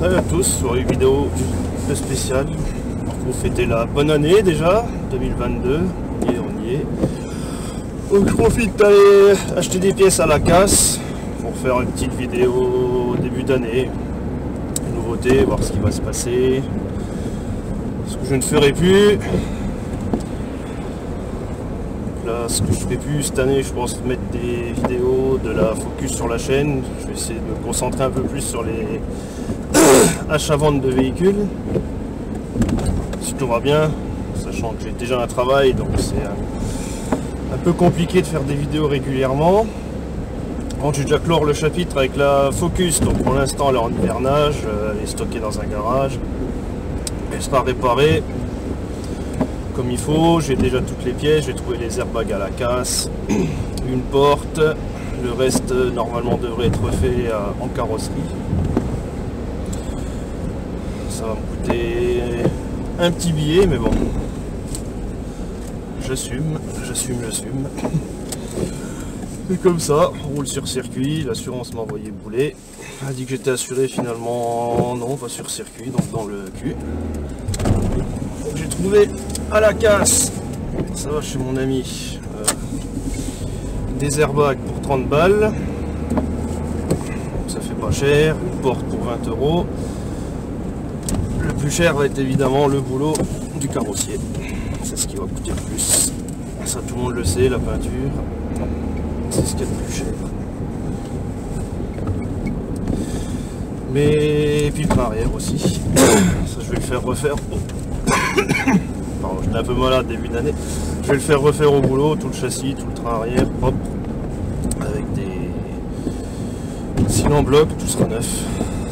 Salut à tous sur une vidéo un peu spéciale pour fêter la bonne année déjà, 2022, et on y est. Donc je profite d'aller acheter des pièces à la casse pour faire une petite vidéo au début d'année, une nouveauté, voir ce qui va se passer, ce que je ne ferai plus. Là, ce que je ferai plus cette année, je pense mettre des vidéos, de la focus sur la chaîne. Je vais essayer de me concentrer un peu plus sur les achats-ventes de véhicules, si tout va bien, sachant que j'ai déjà un travail, donc c'est un peu compliqué de faire des vidéos régulièrement. Bon, j'ai déjà clore le chapitre avec la Focus, donc pour l'instant elle est en hivernage, elle est stockée dans un garage, elle sera réparée comme il faut. J'ai déjà toutes les pièces, j'ai trouvé les airbags à la casse, une porte, le reste normalement devrait être fait en carrosserie. Ça va me coûter un petit billet, mais bon, j'assume. Et comme ça, on roule sur circuit, l'assurance m'a envoyé bouler. Elle a dit que j'étais assuré, finalement non, pas sur circuit, donc dans le cul. Donc j'ai trouvé à la casse, ça va chez mon ami, des airbags pour 30 balles. Ça fait pas cher, une porte pour 20 €. Le plus cher va être évidemment le boulot du carrossier. C'est ce qui va coûter le plus. Ça, tout le monde le sait, la peinture, c'est ce qu'il y a de plus cher. Mais et puis le train arrière aussi. Ça, je vais le faire refaire. Pardon, j'étais un peu malade début d'année. Je vais le faire refaire au boulot, tout le châssis, tout le train arrière, propre, avec des cylindres en bloc, tout sera neuf.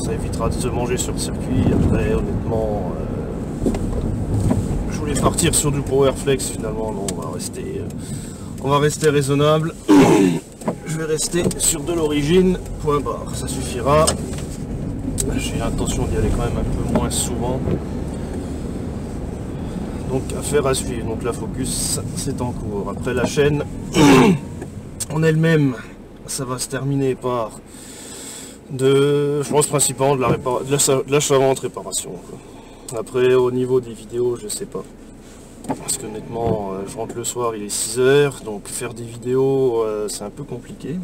Ça évitera de se manger sur le circuit. Après, honnêtement, je voulais partir sur du Powerflex, finalement non, on va rester raisonnable. Je vais rester sur de l'origine, point barre, ça suffira. J'ai l'intention d'y aller quand même un peu moins souvent. Donc affaire à suivre. Donc la Focus, c'est en cours. Après la chaîne en elle-même, ça va se terminer par je pense principalement de l'achat-vente réparation, quoi. Après au niveau des vidéos, je sais pas. Parce qu'honnêtement, je rentre le soir, il est 6 h, donc faire des vidéos, c'est un peu compliqué.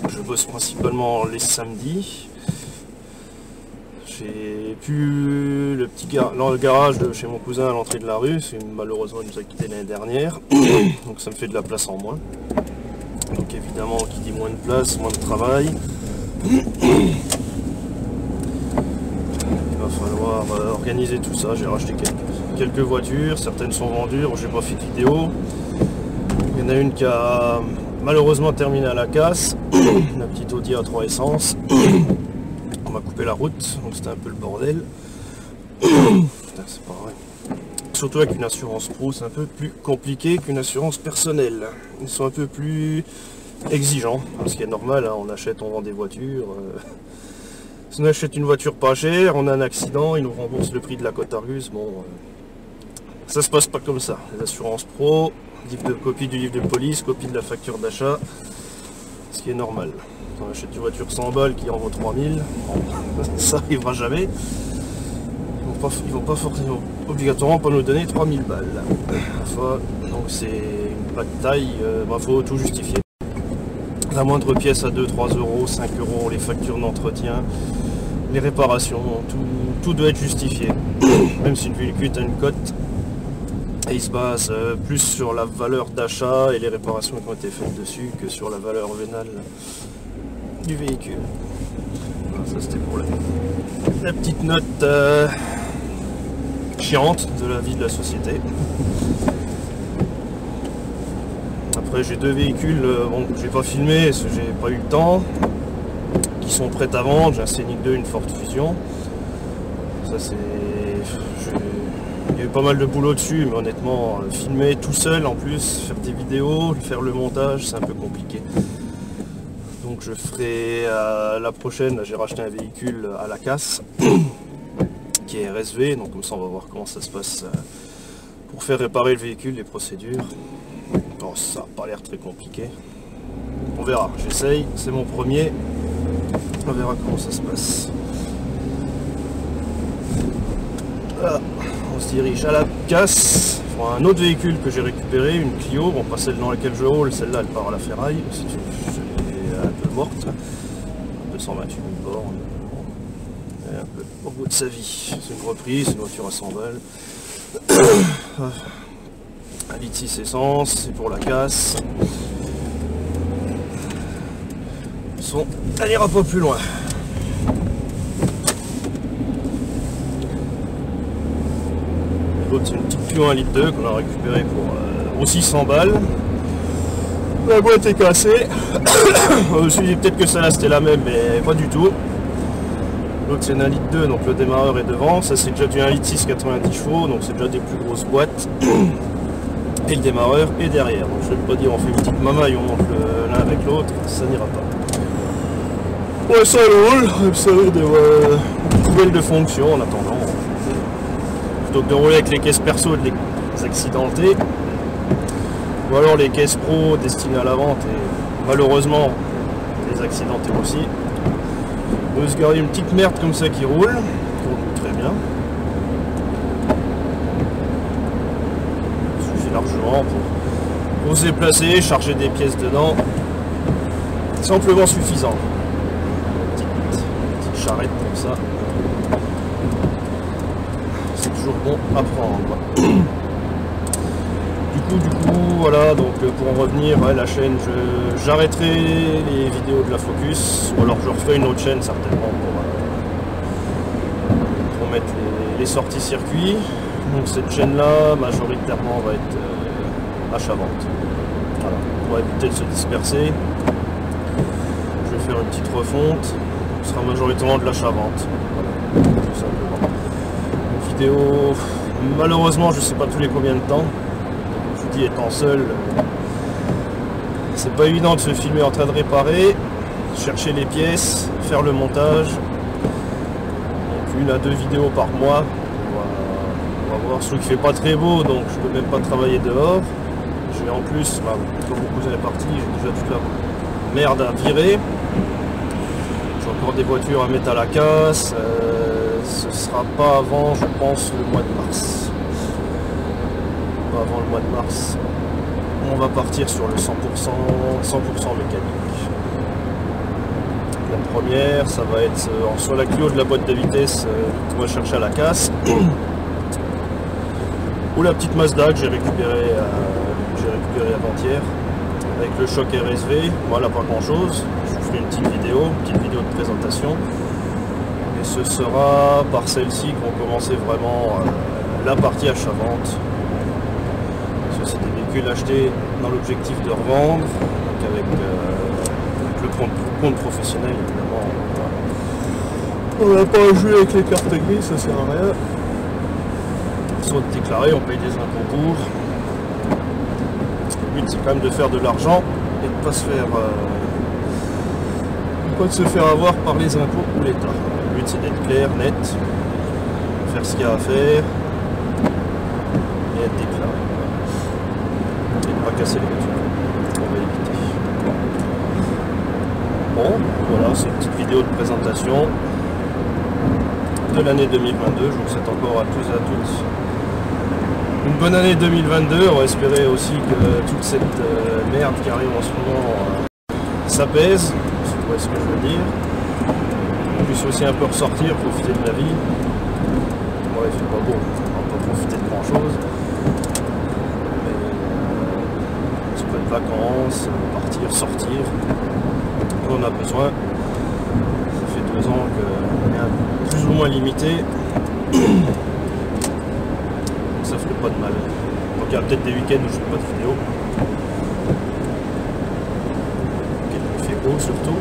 Je bosse principalement les samedis. J'ai plus le garage de chez mon cousin à l'entrée de la rue, malheureusement il nous a quitté l'année dernière, donc ça me fait de la place en moins. Donc évidemment, qui dit moins de place, moins de travail. Il va falloir organiser tout ça. J'ai racheté quelques voitures, certaines sont vendues, j'ai pas fait de vidéo. Il y en a une qui a malheureusement terminé à la casse, la petite Audi A3 essence. On m'a coupé la route, donc c'était un peu le bordel. Putain, c'est pas vrai. Surtout avec une assurance pro, c'est un peu plus compliqué qu'une assurance personnelle. Ils sont un peu plus exigeants, ce qui est normal, hein. On vend des voitures. Si on achète une voiture pas chère, on a un accident, ils nous remboursent le prix de la cote Argus. Bon, ça se passe pas comme ça. Les assurances pro, copie du livre de police, copie de la facture d'achat, ce qui est normal. On achète une voiture 100 balles qui en vaut 3000, bon, ça arrivera jamais. Ils vont pas forcément, obligatoirement pas nous donner 3000 balles. Enfin, donc c'est une bataille, faut tout justifier. La moindre pièce à 2, 3 €, 5 €, les factures d'entretien, les réparations, tout doit être justifié. Même si une véhicule a une cote, et il se base plus sur la valeur d'achat et les réparations qui ont été faites dessus que sur la valeur vénale du véhicule. Voilà, ça c'était pour la petite note chiante de la vie de la société. Après j'ai deux véhicules, bon, j'ai pas filmé parce que j'ai pas eu le temps, qui sont prêts à vendre. J'ai un Scénic 2, une Ford Fusion. Ça c'est... Il y a eu pas mal de boulot dessus, mais honnêtement, filmer tout seul en plus, faire des vidéos, faire le montage, c'est un peu compliqué. Donc je ferai la prochaine, j'ai racheté un véhicule à la casse, qui est RSV, donc comme ça on va voir comment ça se passe pour faire réparer le véhicule, les procédures. Bon, ça n'a pas l'air très compliqué. On verra, j'essaye, c'est mon premier. On verra comment ça se passe. Voilà, on se dirige à la casse. Un autre véhicule que j'ai récupéré, une Clio, bon pas celle dans laquelle je roule, celle-là elle part à la ferraille, c'est un peu morte, 228 000 bornes, et un peu au bout de sa vie. C'est une reprise, c'est une voiture à 100 balles, 1,6 litre essence, c'est pour la casse. Elle ira pas plus loin. L'autre c'est une petite Clio 1,2 litre qu'on a récupéré pour aussi 100 balles. La boîte est cassée. Je me suis dit peut-être que celle-là c'était la même, mais pas du tout. L'autre c'est un 1,2 litre, donc le démarreur est devant. Ça c'est déjà du 1,6 litre 90 chevaux, donc c'est déjà des plus grosses boîtes. Et le démarreur est derrière. Donc je vais pas dire on fait une petite mamaille, on monte l'un avec l'autre, ça n'ira pas. Ouais, ça roule, ça a des nouvelles de fonction en attendant. Plutôt que de rouler avec les caisses perso et de les accidenter, ou alors les caisses pro destinées à la vente et malheureusement les accidenter aussi. On peut se garder une petite merde comme ça qui roule très bien. Il suffit largement pour se déplacer, charger des pièces dedans. C'est amplement suffisant. Petite charrette comme ça. C'est toujours bon à prendre. Du coup, voilà, donc pour en revenir à la chaîne, j'arrêterai les vidéos de la Focus, ou alors je refais une autre chaîne certainement pour mettre les sorties circuits. Donc cette chaîne-là, majoritairement, va être achat-vente. Voilà, pour éviter de se disperser, je vais faire une petite refonte. Ce sera majoritairement de l'achat-vente. Voilà, tout simplement. Une vidéo, malheureusement, je sais pas tous les combien de temps. Je vous dis, étant seul, c'est pas évident de se filmer en train de réparer, chercher les pièces, faire le montage. Donc 1 à 2 vidéos par mois. On va voir, ce qui fait pas très beau, donc je peux même pas travailler dehors. J'ai en plus, comme beaucoup est parti, j'ai déjà toute la merde à virer. J'ai encore des voitures à mettre à la casse. Ce sera pas avant, je pense, le mois de mars. Pas avant le mois de mars. On va partir sur le 100% mécanique. La première, ça va être sur la Clio de la boîte de vitesse qu'on va chercher à la casse. Ou la petite Mazda que j'ai récupérée avant-hier avec le choc RSV. Voilà, pas grand chose. Je vous ferai une petite vidéo de présentation. Et ce sera par celle-ci qu'on va commencer vraiment la partie achat-vente. C'est des véhicules achetés dans l'objectif de revendre, donc avec le compte professionnel évidemment. On n'a pas à jouer avec les cartes grises, ça sert à rien. Soit déclaré, on paye des impôts pour. Le but c'est quand même de faire de l'argent et de ne pas se faire avoir par les impôts ou l'État. Le but c'est d'être clair, net, faire ce qu'il y a à faire et être déclaré. Et ne pas casser les voitures. On va éviter. Bon, voilà, c'est une petite vidéo de présentation de l'année 2022. Je vous souhaite encore à tous et à toutes une bonne année 2022. On va espérer aussi que toute cette merde qui arrive en ce moment s'apaise, si vous voyez ce que je veux dire. On puisse aussi un peu ressortir, profiter de la vie. Bon, il fait pas beau, on va pas profiter de grand chose. De vacances, partir, sortir, on a besoin. Ça fait 2 ans qu'on est plus ou moins limité, ça ferait pas de mal. Donc il y a peut-être des week-ends où je fais pas de vidéo, il fait beau surtout.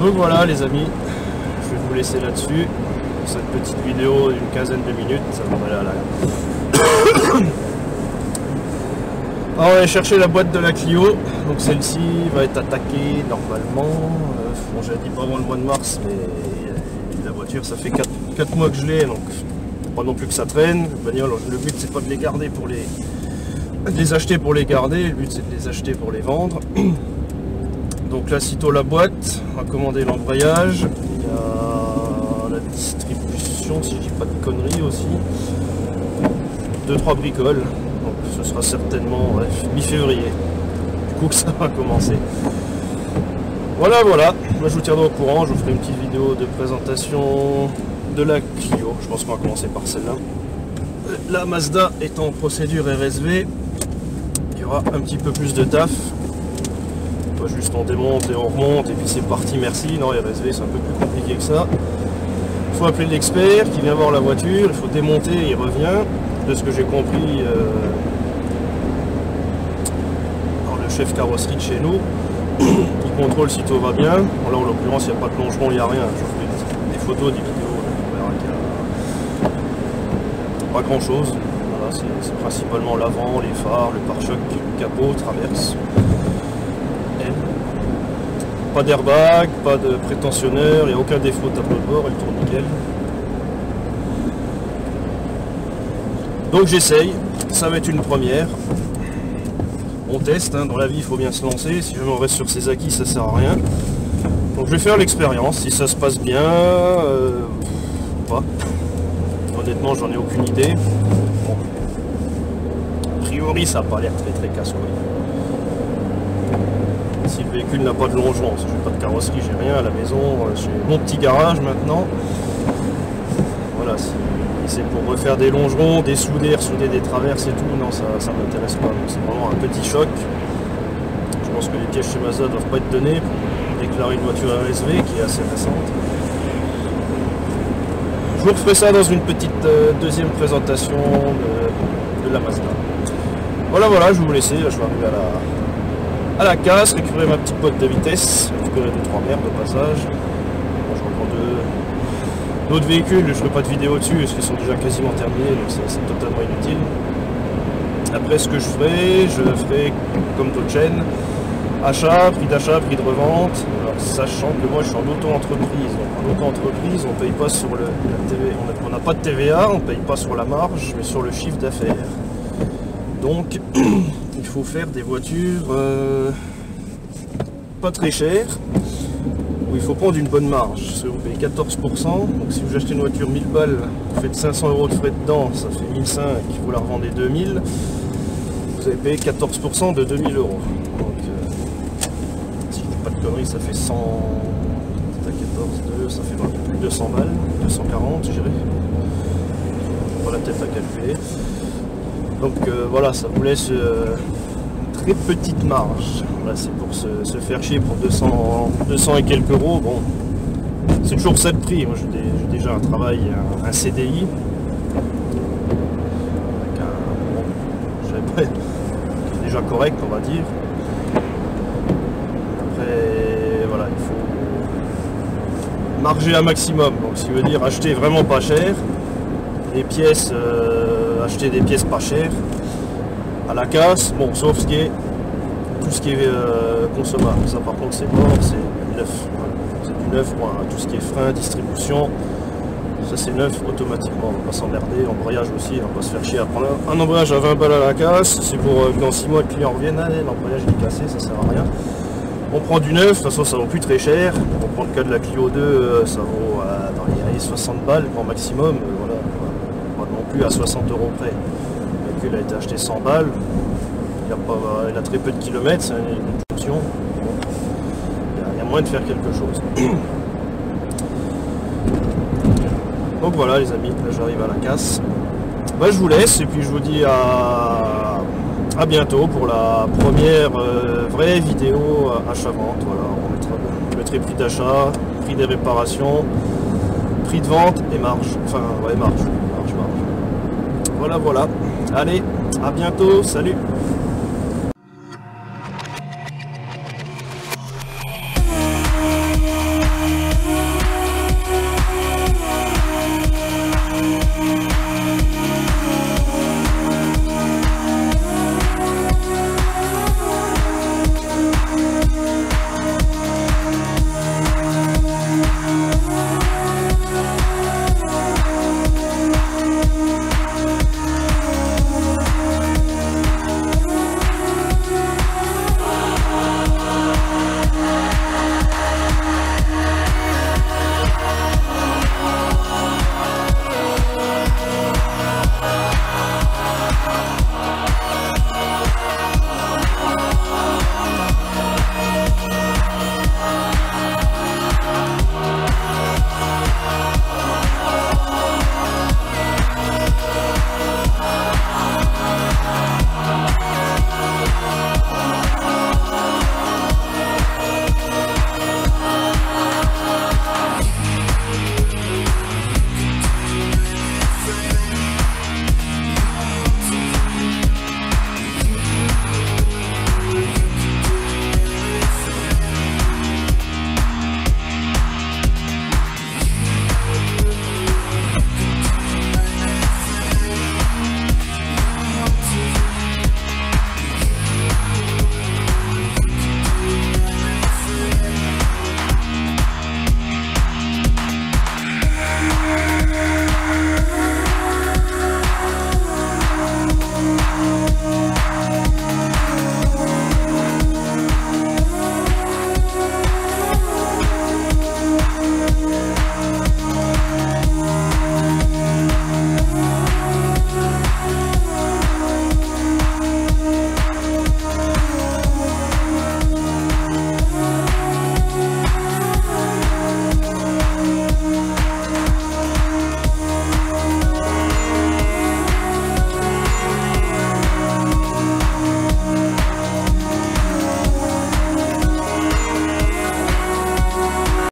Donc voilà les amis, je vais vous laisser là-dessus pour cette petite vidéo d'une quinzaine de minutes, ça va aller à la Alors, on va chercher la boîte de la Clio, donc celle-ci va être attaquée normalement, bon j'avais dit pas avant le mois de mars, mais la voiture ça fait 4 mois que je l'ai, donc pas non plus que ça traîne. Le but c'est pas de les garder pour de les acheter pour les garder, le but c'est de les acheter pour les vendre. Donc là, sitôt la boîte, on va commander l'embrayage, il y a la distribution, si je dis pas de conneries aussi, 2-3 bricoles, donc ce sera certainement mi-février, du coup que ça va commencer. Voilà, moi je vous tiendrai au courant, je vous ferai une petite vidéo de présentation de la Clio, je pense qu'on va commencer par celle-là. La Mazda est en procédure RSV, il y aura un petit peu plus de taf. Pas juste on démonte et on remonte et puis c'est parti, merci. Non, RSV c'est un peu plus compliqué que ça. Il faut appeler l'expert qui vient voir la voiture, il faut démonter, il revient. De ce que j'ai compris, le chef carrosserie de chez nous, il contrôle si tout va bien. Bon, là en l'occurrence il n'y a pas de longeron, il n'y a rien. Je vous fais des photos, des vidéos, on verra qu'il n'y a pas grand chose. Voilà, c'est principalement l'avant, les phares, le pare-choc, le capot, traverse. Pas d'airbag, pas de prétentionneur, il n'y a aucun défaut de tableau de bord, elle tourne nickel. Donc j'essaye, ça va être une première. On teste, hein, dans la vie il faut bien se lancer, si jamais on reste sur ses acquis ça sert à rien. Donc je vais faire l'expérience, si ça se passe bien, pas. Honnêtement j'en ai aucune idée. Bon. A priori ça n'a pas l'air très casse-couille. Si le véhicule n'a pas de longeron, parce que j'ai pas de carrosserie, j'ai rien à la maison, j'ai mon petit garage maintenant. Voilà, si c'est pour refaire des longerons, des souder des traverses et tout, non ça m'intéresse pas. C'est vraiment un petit choc. Je pense que les pièges chez Mazda ne doivent pas être donnés pour déclarer une voiture RSV qui est assez récente. Je vous referai ça dans une petite deuxième présentation de la Mazda. Voilà, je vais vous laisser, je vais arriver à la casse, récupérer ma petite boîte de vitesse, récupérer 2-3 merdes au passage. Bon, je reprends d'autres véhicules, je ne ferai pas de vidéo dessus parce qu'ils sont déjà quasiment terminés, donc c'est totalement inutile. Après ce que je ferai comme d'autres chaînes, achat, prix d'achat, prix de revente, alors, sachant que moi je suis en auto-entreprise. Donc en auto-entreprise on paye pas sur la TVA, on n'a pas de TVA, on paye pas sur la marge, mais sur le chiffre d'affaires. Donc il faut faire des voitures pas très chères, où il faut prendre une bonne marge. Parce que vous payez 14%, donc si vous achetez une voiture 1000 balles, vous faites 500 € de frais dedans, ça fait 1005, vous la revendez 2000, vous avez payé 14% de 2000 €. Donc si je dis pas de conneries, ça fait 100, 14, 2, ça fait un peu plus de 200 balles, 240 je dirais. Pas la tête à calculer. Donc voilà, ça vous laisse très petite marge. Voilà, c'est pour se faire chier pour 200 et quelques euros. Bon, c'est toujours ça le prix. Moi j'ai déjà un travail, un CDI. Avec déjà correct, on va dire. Après, voilà, il faut marger un maximum. Donc, ce qui veut dire acheter vraiment pas cher. Les pièces, acheter des pièces pas chères à la casse, bon, sauf tout ce qui est consommable. Ça par contre c'est mort, c'est neuf. Voilà. C'est du neuf, bon, tout ce qui est frein, distribution, ça c'est neuf automatiquement. On va pas s'emmerder, embrayage aussi, on va pas se faire chier à prendre un embrayage à 20 balles à la casse. C'est pour que dans 6 mois le client revienne, allez, l'embrayage est cassé, ça sert à rien. On prend du neuf, de toute façon ça vaut plus très cher. On prend le cas de la Clio 2, ça vaut dans les 60 balles grand maximum. Voilà, pas non plus à 60 € près. Le véhicule a été acheté 100 balles, il a très peu de kilomètres, c'est une option. Il y a moyen de faire quelque chose. Donc voilà les amis, là j'arrive à la casse. Bah, je vous laisse et puis je vous dis à bientôt pour la première vraie vidéo achat-vente. Voilà, je mettrai prix d'achat, prix des réparations, prix de vente et marge. Enfin, ouais, marge. Voilà. Allez, à bientôt, salut!